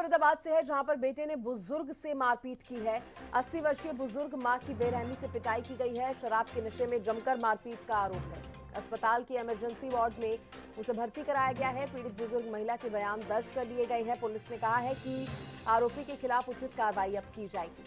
फरीदाबाद से है, जहां पर बेटे ने बुजुर्ग से मारपीट की है। 80 वर्षीय बुजुर्ग मां की बेरहमी से पिटाई की गई है। शराब के नशे में जमकर मारपीट का आरोप है। अस्पताल के इमरजेंसी वार्ड में उसे भर्ती कराया गया है। पीड़ित बुजुर्ग महिला के बयान दर्ज कर लिए गए हैं। पुलिस ने कहा है कि आरोपी के खिलाफ उचित कार्रवाई अब की जाएगी।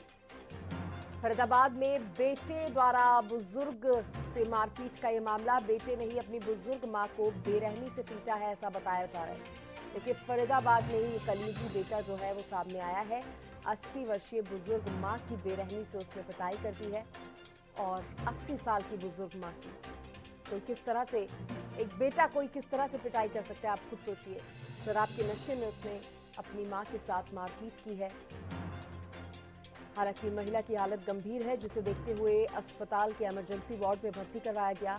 फरीदाबाद में बेटे द्वारा बुजुर्ग से मारपीट का ये मामला। बेटे ने ही अपनी बुजुर्ग मां को बेरहमी से पीटा है, ऐसा बताया जा रहा है। देखिए, फरीदाबाद में ही ये कलीजी बेटा जो है वो सामने आया है। 80 वर्षीय बुजुर्ग मां की बेरहमी से उसने पिटाई कर दी है और 80 साल की बुजुर्ग मां की तो किस तरह से एक बेटा कोई किस तरह से पिटाई कर सकता है, आप खुद सोचिए। शराब के नशे में उसने अपनी मां के साथ मारपीट की है। हालांकि महिला की हालत गंभीर है, जिसे देखते हुए अस्पताल के इमरजेंसी वार्ड में भर्ती करवाया गया।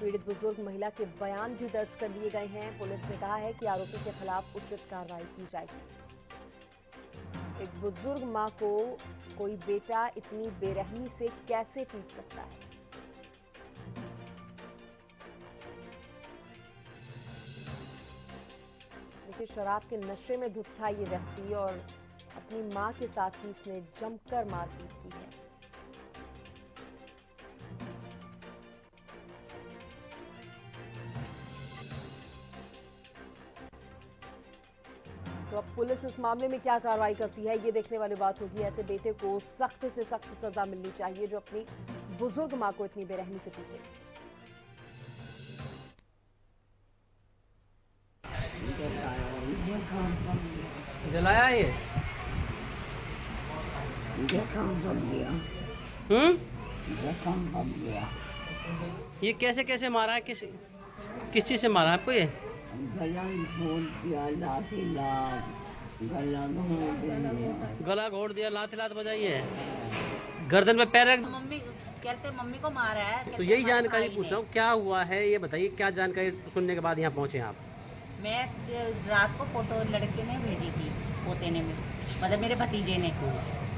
पीड़ित बुजुर्ग महिला के बयान भी दर्ज कर लिए गए हैं। पुलिस ने कहा है कि आरोपी के खिलाफ उचित कार्रवाई की जाएगी। एक बुजुर्ग मां को कोई बेटा इतनी बेरहमी से कैसे पीट सकता है? देखिए, शराब के नशे में धुत था ये व्यक्ति और अपनी मां के साथ ही इसने जमकर मारपीट की है। तो अब पुलिस इस मामले में क्या कार्रवाई करती है, ये देखने वाली बात होगी। ऐसे बेटे को सख्त से सख्त सजा मिलनी चाहिए जो अपनी बुजुर्ग मां को इतनी बेरहमी से पीटे। जलाया ये ये कैसे कैसे मारा है? किस चीज से मारा है आपको? ये गला घोट दिया, लात लात बजाई है, गर्दन में पैर रख। मम्मी कहते मम्मी को मारा है। तो यही जानकारी पूछ रहा हूँ, क्या हुआ है ये बताइए। क्या जानकारी सुनने के बाद यहाँ पहुँचे आप? मैं रात को फोटो लड़के ने भेजी थी, पोते ने, मतलब मेरे भतीजे ने,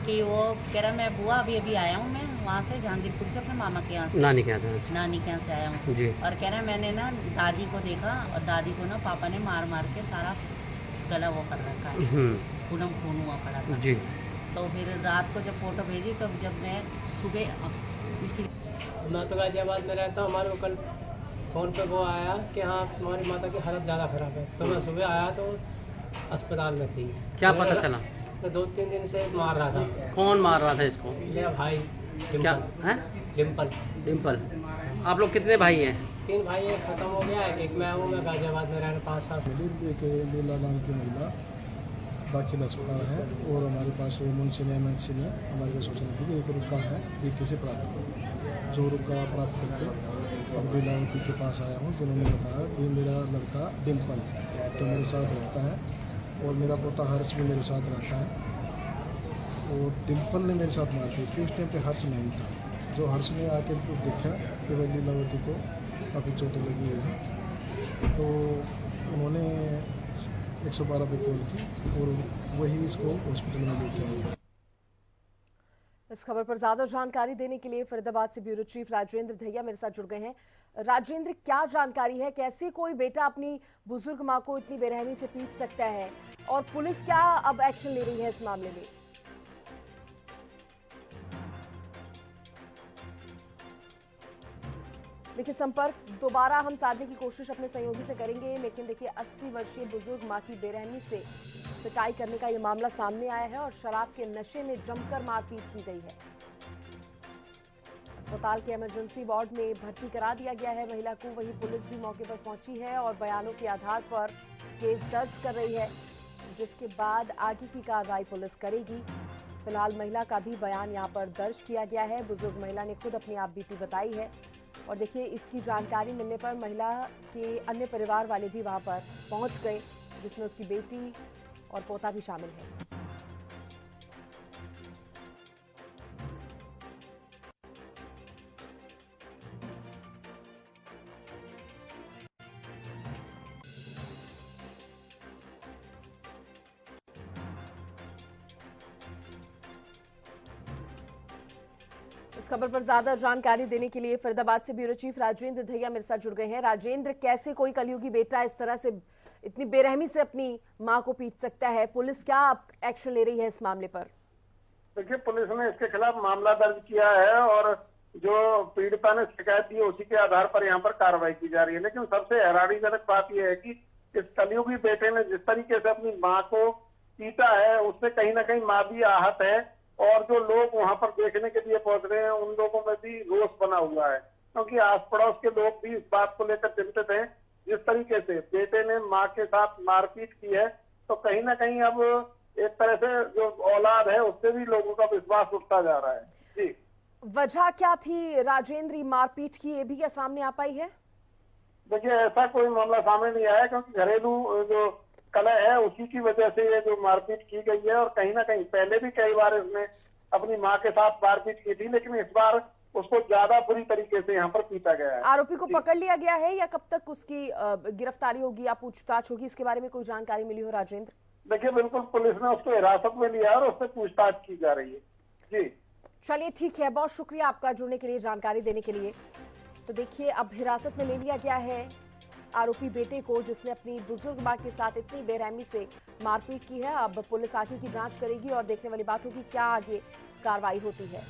कि वो कह रहा मैं बुआ अभी अभी आया हूँ, मैं वहाँ से जहांगीरपुर से अपने मामा के यहाँ से, नानी के यहाँ, नानी के यहाँ से आया हूँ जी। और कह रहा मैंने ना दादी को देखा और दादी को ना पापा ने मार मार के सारा गला वो कर रखा है, खून हुआ पड़ा था जी। तो फिर रात को जब फोटो भेजी तो जब मैं सुबह इसी मैं तो गाजियाबाद में रहता हूँ। हमारे को कल फ़ोन पे वो आया कि हाँ तुम्हारी माता की हालत ज़्यादा ख़राब है। तो मैं सुबह आया तो अस्पताल में थी। क्या पता चला? तो 2-3 दिन से मार रहा था। कौन मार रहा था इसको? मेरा भाई। क्या है? डिम्पल। आप लोग कितने भाई हैं? 3 भाई हैं, ख़त्म हो गया है। एक मैं हूँ, मैं गाजियाबाद में रहना 5 साल। एक लीला नाम की महिला दाखिल अस्पताल है और हमारे पास मुंशी ने एमएचसी ने हमारे को सूचना दी कि एक रुका है बीके से प्राप्त, जो रुका प्राप्त करके अब लीलावती के पास आया हूँ, जिन्होंने बताया कि मेरा लड़का डिम्पल तो मेरे साथ रहता है और मेरा पोता हर्ष भी मेरे साथ रहता है और डिम्पल ने मेरे साथ मारपीट की। उस टाइम पे हर्ष नहीं था। जो हर्ष ने आके तो देखा कि भाई लीलावती को काफ़ी चोटें लगी हुई है तो उन्होंने 112 पे कॉल की और वही इसको हॉस्पिटल में लेके आए। इस खबर पर ज्यादा जानकारी देने के लिए फरीदाबाद से ब्यूरो चीफ राजेंद्र दहिया मेरे साथ जुड़ गए हैं। राजेंद्र, क्या जानकारी है, कैसे कोई बेटा अपनी बुजुर्ग मां को इतनी बेरहमी से पीट सकता है और पुलिस क्या अब एक्शन ले रही है इस मामले में? देखिए, संपर्क दोबारा हम साधने की कोशिश अपने सहयोगी से करेंगे, लेकिन देखिए 80 वर्षीय बुजुर्ग मां की बेरहमी से पिटाई करने का यह मामला सामने आया है और शराब के नशे में जमकर मारपीट की गई है। अस्पताल के इमरजेंसी वार्ड में भर्ती करा दिया गया है महिला को। वहीं पुलिस भी मौके पर पहुंची है और बयानों के आधार पर केस दर्ज कर रही है, जिसके बाद आगे की कार्रवाई पुलिस करेगी। फिलहाल महिला का भी बयान यहां पर दर्ज किया गया है। बुजुर्ग महिला ने खुद अपनी आप बीती बताई है और देखिए, इसकी जानकारी मिलने पर महिला के अन्य परिवार वाले भी वहां पर पहुंच गए, जिसमें उसकी बेटी और पोता भी शामिल है। इस खबर पर ज्यादा जानकारी देने के लिए फरीदाबाद से ब्यूरो चीफ राजेंद्र दहिया मेरे साथ जुड़ गए हैं। राजेंद्र, कैसे कोई कलयुगी बेटा इस तरह से इतनी बेरहमी से अपनी मां को पीट सकता है? पुलिस क्या एक्शन ले रही है इस मामले पर? देखिए, पुलिस ने इसके खिलाफ मामला दर्ज किया है और जो पीड़िता ने शिकायत दी है उसी के आधार पर यहाँ पर कार्रवाई की जा रही है। लेकिन सबसे हैरानीजनक बात यह है कि इस कलयुगी बेटे ने जिस तरीके से अपनी माँ को पीटा है, उससे कहीं ना कहीं माँ भी आहत है और जो लोग वहां पर देखने के लिए पहुंच रहे हैं उन लोगों में भी रोष बना हुआ है, क्योंकि आस पड़ोस के लोग भी इस बात को लेकर चिंतित हैं। जिस तरीके से बेटे ने माँ के साथ मारपीट की है, तो कहीं ना कहीं अब एक तरह से जो औलाद है उससे भी लोगों का विश्वास उठता जा रहा है। जी, वजह क्या थी राजेंद्र मारपीट की, ये भी क्या सामने आ पाई है? देखिए, ऐसा कोई मामला सामने नहीं आया, क्योंकि घरेलू जो कलह है उसी की वजह से ये जो मारपीट की गई है। और कहीं ना कहीं पहले भी कई बार इसने अपनी माँ के साथ मारपीट की थी, लेकिन इस बार उसको ज्यादा बुरी तरीके से यहाँ पर पीटा गया है। आरोपी को पकड़ लिया गया है या कब तक उसकी गिरफ्तारी होगी या पूछताछ होगी, इसके बारे में कोई जानकारी मिली हो राजेंद्र? देखिए, बिल्कुल पुलिस ने उसको हिरासत में लिया और उससे पूछताछ की जा रही है। जी, चलिए ठीक है, बहुत शुक्रिया आपका जुड़ने के लिए, जानकारी देने के लिए। तो देखिए, अब हिरासत में ले लिया गया है आरोपी बेटे को, जिसने अपनी बुजुर्ग मां के साथ इतनी बेरहमी से मारपीट की है। अब पुलिस आगे की जांच करेगी और देखने वाली बात होगी क्या आगे कार्रवाई होती है।